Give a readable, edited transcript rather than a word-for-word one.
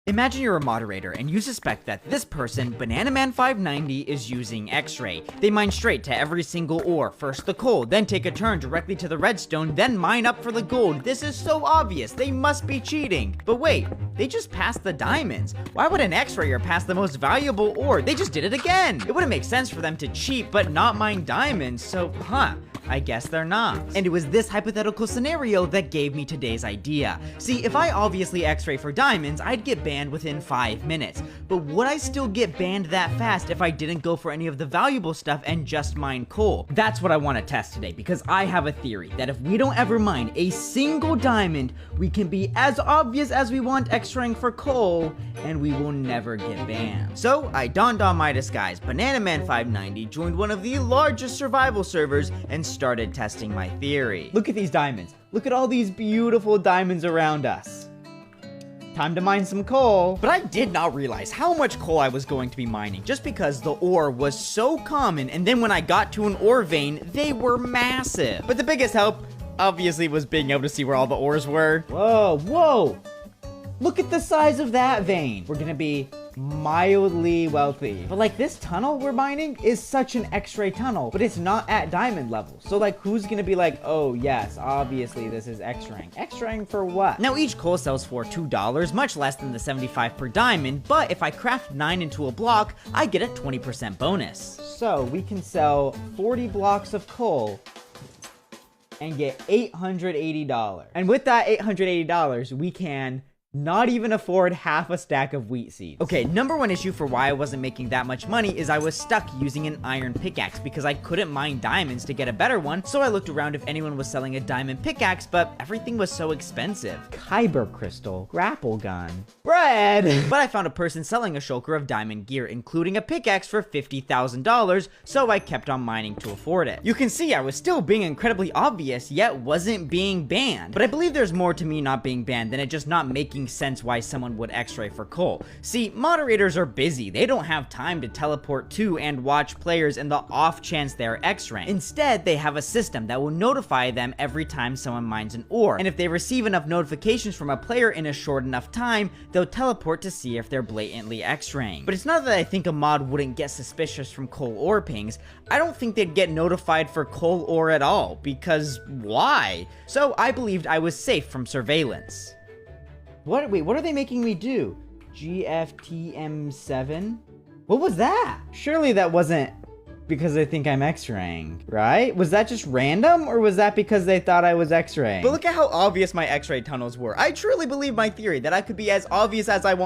Imagine you're a moderator and you suspect that this person, BananaMan590, is using X-ray. They mine straight to every single ore, first the coal, then take a turn directly to the redstone, then mine up for the gold. This is so obvious, they must be cheating. But wait, they just passed the diamonds. Why would an X-rayer pass the most valuable ore? They just did it again. It wouldn't make sense for them to cheat but not mine diamonds, so I guess they're not. And it was this hypothetical scenario that gave me today's idea. See, if I obviously X-ray for diamonds, I'd get banned within 5 minutes. But would I still get banned that fast if I didn't go for any of the valuable stuff and just mine coal? That's what I want to test today, because I have a theory that if we don't ever mine a single diamond, we can be as obvious as we want X-raying for coal, and we will never get banned. So I donned on my disguise, BananaMan590, joined one of the largest survival servers, and started testing my theory. Look at these diamonds. Look at all these beautiful diamonds around us. Time to mine some coal. But I did not realize how much coal I was going to be mining just because the ore was so common, and then when I got to an ore vein, they were massive. But the biggest help, obviously, was being able to see where all the ores were. Whoa. Look at the size of that vein. We're gonna be mildly wealthy. But like, this tunnel we're mining is such an X-ray tunnel, but it's not at diamond level. So like, who's gonna be like, oh yes, obviously this is X-raying. X-raying for what? Now each coal sells for $2, much less than the 75 per diamond, but if I craft 9 into a block, I get a 20% bonus. So we can sell 40 blocks of coal and get $880. And with that $880, we can not even afford half a stack of wheat seeds. Okay, number one issue for why I wasn't making that much money is I was stuck using an iron pickaxe because I couldn't mine diamonds to get a better one, so I looked around if anyone was selling a diamond pickaxe, but everything was so expensive. Kyber crystal, grapple gun, bread! But I found a person selling a shulker of diamond gear, including a pickaxe for $50,000, so I kept on mining to afford it. You can see I was still being incredibly obvious, yet wasn't being banned. But I believe there's more to me not being banned than it just not making sense why someone would X-ray for coal. See, moderators are busy. They don't have time to teleport to and watch players in the off chance they're X-raying. Instead, they have a system that will notify them every time someone mines an ore. And if they receive enough notifications from a player in a short enough time, they'll teleport to see if they're blatantly X-raying. But it's not that I think a mod wouldn't get suspicious from coal ore pings. I don't think they'd get notified for coal ore at all, because why? So I believed I was safe from surveillance. Wait, what are they making me do? GFTM7? What was that? Surely that wasn't because they think I'm X-raying, right? Was that just random, or was that because they thought I was X-raying? But look at how obvious my X-ray tunnels were. I truly believe my theory that I could be as obvious as I want.